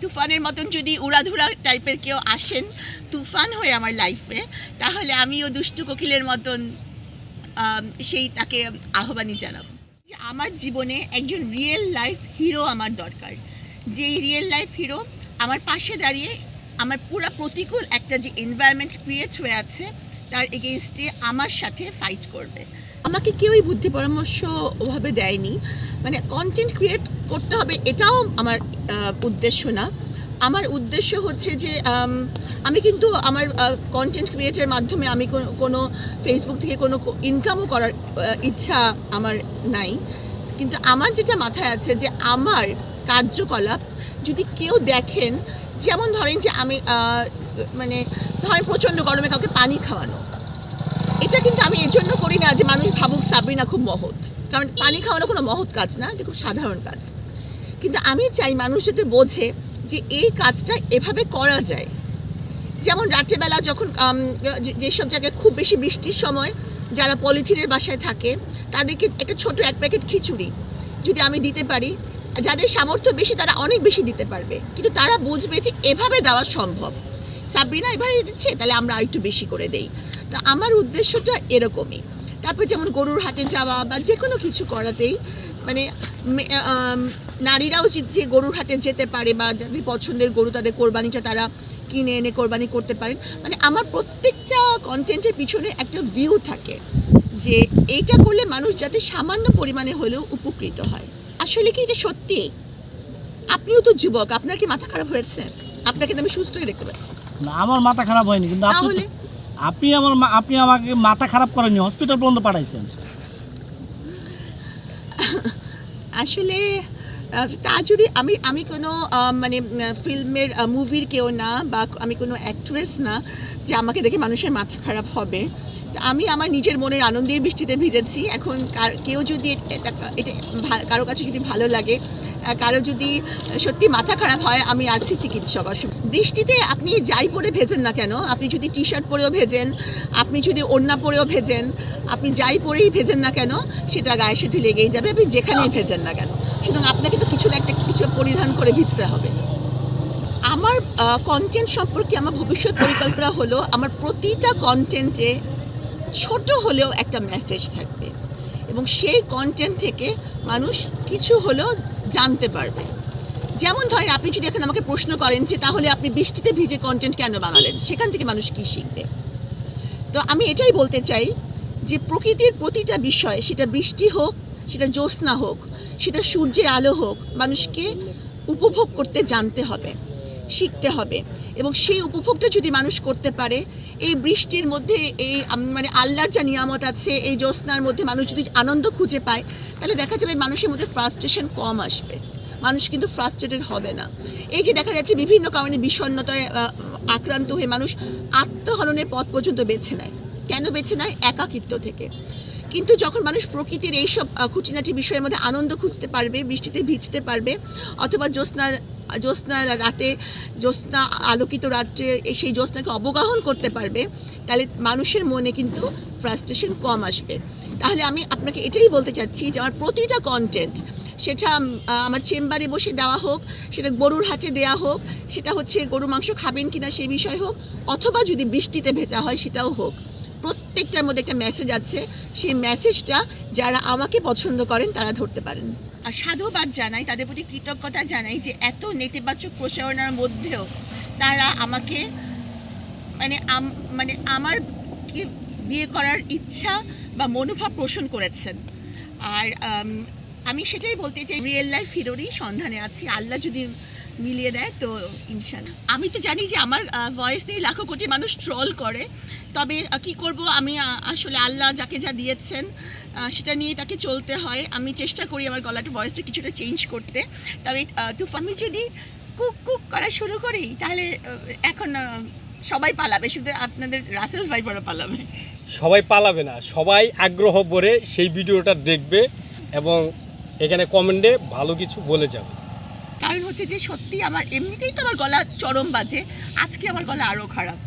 তুফানের মতন যদি উড়াধুরা টাইপের কেউ আসেন তুফান হয়ে আমার লাইফে, তাহলে আমিও দুষ্টু কোকিলের মতন সেই তাকে আহ্বানই জানাবো। যে আমার জীবনে একজন রিয়েল লাইফ হিরো আমার দরকার, যেই রিয়েল লাইফ হিরো আমার পাশে দাঁড়িয়ে আমার পুরো প্রতিকূল একটা যে এনভায়রনমেন্ট ক্রিয়েট হয়ে আছে তার এগেনস্টে আমার সাথে ফাইট করবে। আমাকে কেউই বুদ্ধি পরামর্শ ওভাবে দেয়নি, মানে কন্টেন্ট ক্রিয়েট করতে হবে এটাও আমার উদ্দেশ্য না। আমার উদ্দেশ্য হচ্ছে যে আমি কিন্তু আমার কন্টেন্ট ক্রিয়েটের মাধ্যমে আমি কোনো ফেসবুক থেকে কোনো ইনকামও করার ইচ্ছা আমার নাই, কিন্তু আমার যেটা মাথায় আছে যে আমার কার্যকলাপ যদি কেউ দেখেন, যেমন ধরেন যে আমি মানে ধরেন প্রচণ্ড গরমে কাউকে পানি খাওয়ানো, এটা কিন্তু আমি এই জন্য করি না যে মানুষ ভাবুক সাবরিনা খুব মহৎ, কারণ পানি খাওয়ানো কোনো মহৎ কাজ না, এটা খুব সাধারণ কাজ। কিন্তু আমি চাই মানুষ যাতে বোঝে যে এই কাজটা এভাবে করা যায়। যেমন রাত্রেবেলা যখন যেসব জায়গায় খুব বেশি বৃষ্টির সময় যারা পলিথিনের বাসায় থাকে তাদেরকে একটা ছোট 1 প্যাকেট খিচুড়ি যদি আমি দিতে পারি, যাদের সামর্থ্য বেশি তারা অনেক বেশি দিতে পারবে, কিন্তু তারা বুঝবে যে এভাবে দেওয়া সম্ভব, সাবরিনা এভাবে দিচ্ছে তাহলে আমরা আরেকটু বেশি করে দেই। তো আমার উদ্দেশ্যটা এরকমই। তারপর যেমন গরুর হাটে যাওয়া বা যে কোনো কিছু করাতেই মানে নারীরাও যে গরুর হাটে যেতে পারে বা যাদের পছন্দের গরু তাদের কোরবানিটা তারা কিনে এনে কোরবানি করতে পারেন, মানে আমার প্রত্যেকটা কন্টেন্টের পিছনে একটা ভিউ থাকে যে এইটা করলে মানুষ যাতে সামান্য পরিমাণে হলেও উপকৃত হয়। আসলে কি এটা সত্যি? আপনিও তো যুবক, আপনার কি মাথা খারাপ হয়েছে? আপনাকে তো আমি সুস্থই দেখতে পাচ্ছি। না, আমার মাথা খারাপ হয়নি, কিন্তু আপনি আমাকে মাথা খারাপ করেননি, হসপিটাল পর্যন্ত পাঠাইছেন। আসলে তা যদি আমি কোনো মানে ফিল্মের মুভির কেউ না বা আমি কোনো অ্যাক্ট্রেস না যে আমাকে দেখে মানুষের মাথা খারাপ হবে। আমি আমার নিজের মনের আনন্দের বৃষ্টিতে ভিজেছি। এখন কেউ যদি এটা কারো কাছে যদি ভালো লাগে, কারো যদি সত্যি মাথা খারাপ হয়, আমি আছি চিকিৎসক। বৃষ্টিতে আপনি যাই পরে ভেজেন না কেন, আপনি যদি টি শার্ট পরেও ভেজেন, আপনি যদি ওড়না পরেও ভেজেন, আপনি যাই পরেই ভেজেন না কেন সেটা গায়ের সাথে লেগেই যাবে, আপনি যেখানেই ভেজেন না কেন। সুতরাং আপনাকে তো কিছু পরিধান করে ভিজতে হবে। আমার কন্টেন্ট সম্পর্কে আমার ভবিষ্যৎ পরিকল্পনা হলো আমার প্রতিটা কন্টেন্টে ছোট হলেও একটা মেসেজ থাকবে এবং সেই কন্টেন্ট থেকে মানুষ কিছু হলেও জানতে পারবে। যেমন ধরেন আপনি যদি এখন আমাকে প্রশ্ন করেন যে তাহলে আপনি বৃষ্টিতে ভিজে কন্টেন্ট কেন বানালেন, সেখান থেকে মানুষ কী শিখবে? তো আমি এটাই বলতে চাই যে প্রকৃতির প্রতিটা বিষয়, সেটা বৃষ্টি হোক, সেটা জ্যোৎস্না হোক, সেটা সূর্যের আলো হোক, মানুষকে উপভোগ করতে জানতে হবে, শিখতে হবে। এবং সেই উপভোগটা যদি মানুষ করতে পারে, এই বৃষ্টির মধ্যে এই মানে আল্লাহর যা নিয়ামত আছে, এই জ্যোৎস্নার মধ্যে মানুষ যদি আনন্দ খুঁজে পায়, তাহলে দেখা যাবে মানুষের মধ্যে ফ্রাস্ট্রেশন কম আসবে, মানুষ কিন্তু ফ্রাস্ট্রেটেড হবে না। এই যে দেখা যাচ্ছে বিভিন্ন কারণে বিষণ্ণতায় আক্রান্ত হয়ে মানুষ আত্মহননের পথ পর্যন্ত বেছে নেয়। কেন বেছে নেয়? একাকিত্ব থেকে। কিন্তু যখন মানুষ প্রকৃতির এইসব খুঁটিনাটি বিষয়ের মধ্যে আনন্দ খুঁজতে পারবে, বৃষ্টিতে ভিজতে পারবে, অথবা জ্যোৎস্না রাতে, জ্যোৎস্না আলোকিত রাত্রে সেই জ্যোৎস্নাকে অবগাহন করতে পারবে, তাহলে মানুষের মনে কিন্তু ফ্রাস্ট্রেশন কম আসবে। তাহলে আমি আপনাকে এটাই বলতে চাচ্ছি যে আমার প্রতিটা কন্টেন্ট, সেটা আমার চেম্বারে বসে দেওয়া হোক, সেটা গরুর হাটে দেওয়া হোক, সেটা হচ্ছে গরু মাংস খাবেন কিনা সেই বিষয় হোক, অথবা যদি বৃষ্টিতে ভেজা হয় সেটাও হোক, প্রত্যেকটার মধ্যে একটা মেসেজ আছে। সেই মেসেজটা যারা আমাকে পছন্দ করেন তারা ধরতে পারেন। আর সাধুবাদ জানাই, তাদের প্রতি কৃতজ্ঞতা জানাই যে এত নেতিবাচক প্রচারণার মধ্যেও তারা আমাকে মানে আমার বিয়ে করার ইচ্ছা বা মনোভাব পোষণ করেছেন। আর আমি সেটাই বলতে চাই, রিয়েল লাইফ হিরোরই সন্ধানে আছি, আল্লাহ যদি মিলিয়ে দেয় তো ইনশাল্লাহ। আমি তো জানি যে আমার ভয়েস নিয়ে লাখো কোটি মানুষ ট্রল করে, তবে কি করব, আমি আসলে আল্লাহ যাকে যা দিয়েছেন সেটা নিয়ে তাকে চলতে হয়। আমি চেষ্টা করি আমার গলাটা ভয়েসটা কিছুটা চেঞ্জ করতে। তবে আমি যদি কুক কুক করা শুরু করি তাহলে এখন সবাই পালাবে, শুধু আপনাদের রাসেল ভাইপারও পালাবে। সবাই পালাবে না, সবাই আগ্রহ ভরে সেই ভিডিওটা দেখবে এবং এখানে কমেন্টে ভালো কিছু বলে যাবে। কারণ হচ্ছে যে সত্যি আমার এমনিতেই তো আমার গলা চরম বাজে, আজকে আমার গলা আরও খারাপ।